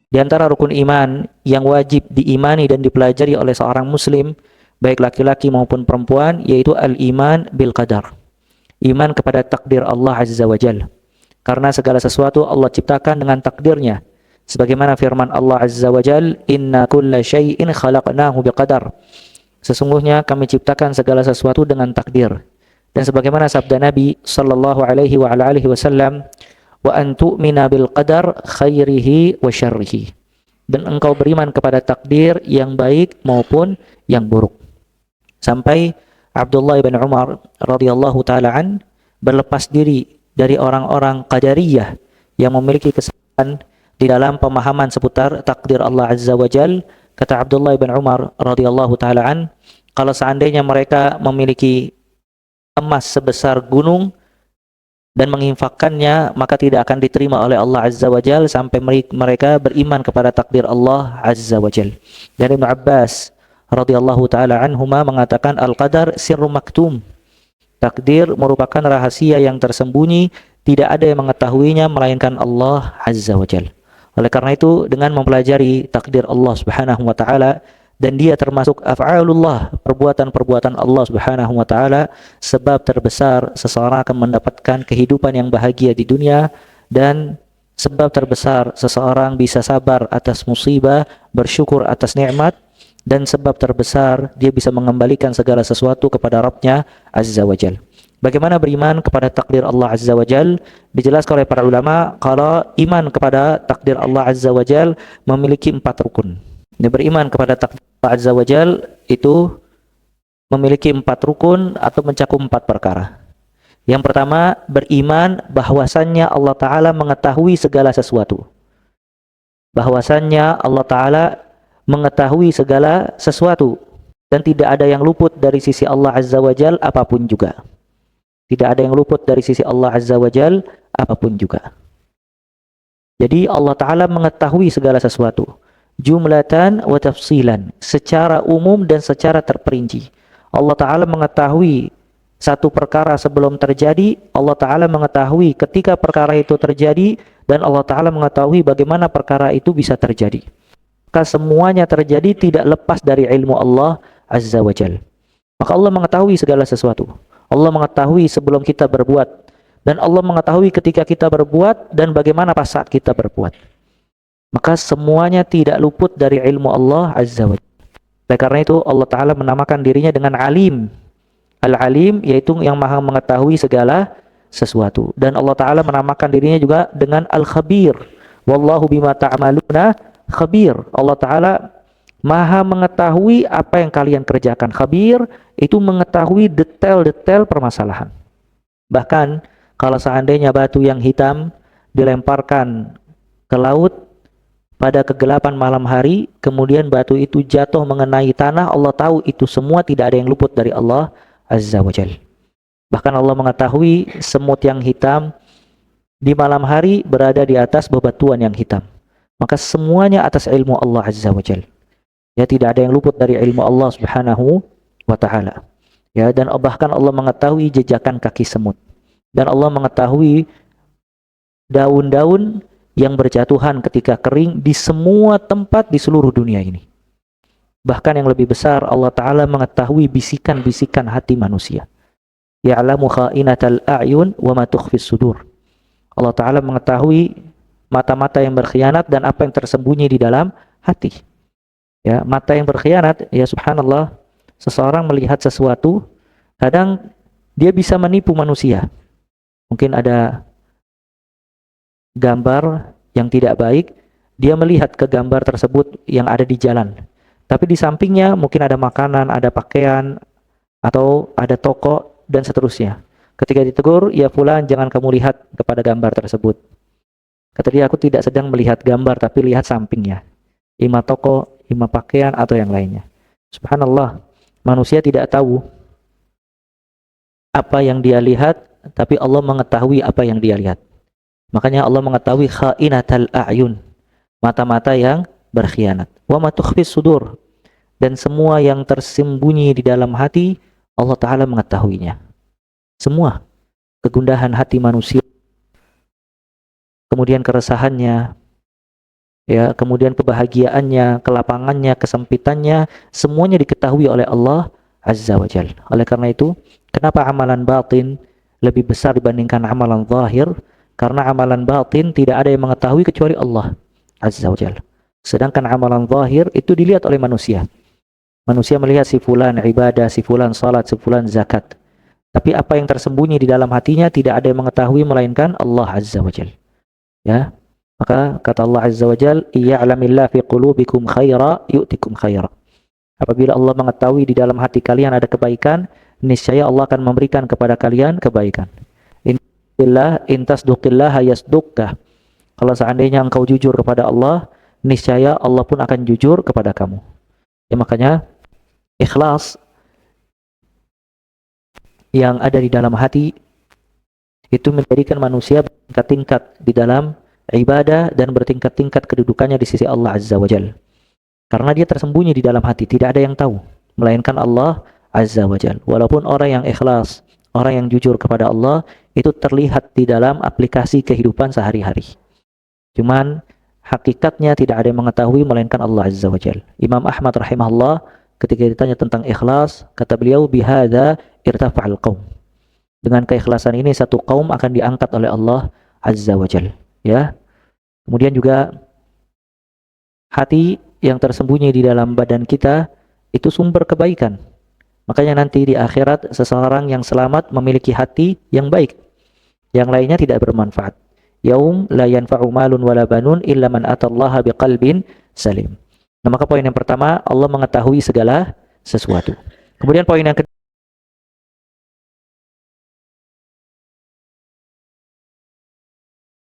Di antara rukun iman yang wajib diimani dan dipelajari oleh seorang muslim, baik laki-laki maupun perempuan, yaitu al-iman bil qadar. Iman kepada takdir Allah Azza wa Jalla. Karena segala sesuatu Allah ciptakan dengan takdirnya. Sebagaimana firman Allah Azza wa Jalla, "Inna kulla syai'in khalaqnahu biqadar." Sesungguhnya kami ciptakan segala sesuatu dengan takdir. Dan sebagaimana sabda Nabi sallallahu alaihi wa ala alihi wasallam, "Wa an tu'mina bil qadar khairihi wa syarrihi." Dan engkau beriman kepada takdir yang baik maupun yang buruk. Sampai Abdullah bin Umar radhiyallahu taala an berlepas diri dari orang-orang Qadariyah yang memiliki kesalahan di dalam pemahaman seputar takdir Allah Azza wa Jal. Kata Abdullah bin Umar radhiyallahu taala an, kalau seandainya mereka memiliki emas sebesar gunung dan menginfakkannya, maka tidak akan diterima oleh Allah Azza wa Jal sampai mereka beriman kepada takdir Allah Azza wa Jal. Dan Ibnu Abbas radhiyallahu taala anhuma mengatakan, al-qadar sirru maktum. Takdir merupakan rahasia yang tersembunyi, tidak ada yang mengetahuinya melainkan Allah Azza wa Jal. Oleh karena itu, dengan mempelajari takdir Allah Subhanahu wa taala, dan dia termasuk af'alullah, perbuatan-perbuatan Allah Subhanahu wa taala, sebab terbesar seseorang akan mendapatkan kehidupan yang bahagia di dunia, dan sebab terbesar seseorang bisa sabar atas musibah, bersyukur atas nikmat, dan sebab terbesar dia bisa mengembalikan segala sesuatu kepada Rabb-Nya Azza wa Jal. Bagaimana beriman kepada takdir Allah Azza wa Jal? Dijelaskan oleh para ulama kalau iman kepada takdir Allah Azza wa Jal memiliki 4 rukun. Dia beriman kepada takdir Allah Azza wa Jal itu memiliki 4 rukun atau mencakup 4 perkara. Yang pertama, beriman bahwasannya Allah Ta'ala mengetahui segala sesuatu. Bahwasannya Allah Ta'ala mengetahui segala sesuatu dan tidak ada yang luput dari sisi Allah Azza wa Jal apapun juga. Tidak ada yang luput dari sisi Allah Azza wa Jal apapun juga. Jadi Allah Ta'ala mengetahui segala sesuatu, jumlatan wa tafsilan, secara umum dan secara terperinci. Allah Ta'ala mengetahui satu perkara sebelum terjadi, Allah Ta'ala mengetahui ketika perkara itu terjadi, dan Allah Ta'ala mengetahui bagaimana perkara itu bisa terjadi. Maka semuanya terjadi tidak lepas dari ilmu Allah Azza wa Jal. Maka Allah mengetahui segala sesuatu. Allah mengetahui sebelum kita berbuat, dan Allah mengetahui ketika kita berbuat dan bagaimana pas saat kita berbuat. Maka semuanya tidak luput dari ilmu Allah Azza wa Jalla. Oleh karena itu Allah Ta'ala menamakan dirinya dengan Alim. Al-Alim yaitu yang maha mengetahui segala sesuatu. Dan Allah Ta'ala menamakan dirinya juga dengan Al-Khabir. Wallahu bima ta'amaluna khabir. Allah Ta'ala maha mengetahui apa yang kalian kerjakan. Khabir itu mengetahui detail-detail permasalahan. Bahkan kalau seandainya batu yang hitam dilemparkan ke laut pada kegelapan malam hari, kemudian batu itu jatuh mengenai tanah, Allah tahu itu semua tidak ada yang luput dari Allah Azza wa Jal. Bahkan Allah mengetahui semut yang hitam di malam hari berada di atas bebatuan yang hitam. Maka semuanya atas ilmu Allah Azza wa Jal. Ya, tidak ada yang luput dari ilmu Allah Subhanahu wa ta'ala. Ya, dan bahkan Allah mengetahui jejakan kaki semut. Dan Allah mengetahui daun-daun yang berjatuhan ketika kering di semua tempat di seluruh dunia ini. Bahkan yang lebih besar, Allah Ta'ala mengetahui bisikan-bisikan hati manusia. Ya'lamu kha'inatal a'yun wa ma tukhfis sudur. Allah Ta'ala mengetahui mata-mata yang berkhianat dan apa yang tersembunyi di dalam hati. Ya, mata yang berkhianat, ya subhanallah, seseorang melihat sesuatu, kadang dia bisa menipu manusia. Mungkin ada gambar yang tidak baik, dia melihat ke gambar tersebut yang ada di jalan. Tapi di sampingnya mungkin ada makanan, ada pakaian, atau ada toko, dan seterusnya. Ketika ditegur, ya fulan, jangan kamu lihat kepada gambar tersebut. Kata dia, aku tidak sedang melihat gambar, tapi lihat sampingnya. Ima toko, ima pakaian, atau yang lainnya. Subhanallah, manusia tidak tahu apa yang dia lihat, tapi Allah mengetahui apa yang dia lihat. Makanya Allah mengetahui kha'inatal a'yun, mata-mata yang berkhianat. Wa ma tukhfis sudur, dan semua yang tersembunyi di dalam hati, Allah Ta'ala mengetahuinya. Semua kegundahan hati manusia, kemudian keresahannya, ya, kemudian kebahagiaannya, kelapangannya, kesempitannya, semuanya diketahui oleh Allah Azza wa Jalla. Oleh karena itu, kenapa amalan batin lebih besar dibandingkan amalan zahir? Karena amalan batin tidak ada yang mengetahui kecuali Allah Azza wa Jalla. Sedangkan amalan zahir itu dilihat oleh manusia. Manusia melihat si fulan ibadah, si fulan salat, si fulan zakat. Tapi apa yang tersembunyi di dalam hatinya tidak ada yang mengetahui melainkan Allah Azza wa Jalla. Ya. Maka kata Allah Azza wa Jalla, "Iya'lamillahu fi qulubikum khaira yu'tikum khaira." Apabila Allah mengetahui di dalam hati kalian ada kebaikan, niscaya Allah akan memberikan kepada kalian kebaikan. In tasduqillaha yasduqka. Kalau seandainya engkau jujur kepada Allah, niscaya Allah pun akan jujur kepada kamu. Ya, makanya ikhlas yang ada di dalam hati itu menjadikan manusia bertingkat-tingkat di dalam ibadah dan bertingkat-tingkat kedudukannya di sisi Allah Azza wa Jalla. Karena dia tersembunyi di dalam hati, tidak ada yang tahu melainkan Allah Azza wa Jalla. Walaupun orang yang ikhlas, orang yang jujur kepada Allah itu terlihat di dalam aplikasi kehidupan sehari-hari. Cuman hakikatnya tidak ada yang mengetahui melainkan Allah Azza wa Jalla. Imam Ahmad rahimahullah ketika ditanya tentang ikhlas, kata beliau, "Bihadza irtafa'al qaum." Dengan keikhlasan ini satu kaum akan diangkat oleh Allah Azza wa Jalla. Ya. Kemudian juga hati yang tersembunyi di dalam badan kita itu sumber kebaikan. Makanya nanti di akhirat seseorang yang selamat memiliki hati yang baik. Yang lainnya tidak bermanfaat. Yaum la yanfa'u malun wala banun illa man atallaha biqalbin salim. Nah, maka poin yang pertama, Allah mengetahui segala sesuatu. Kemudian poin yang kedua,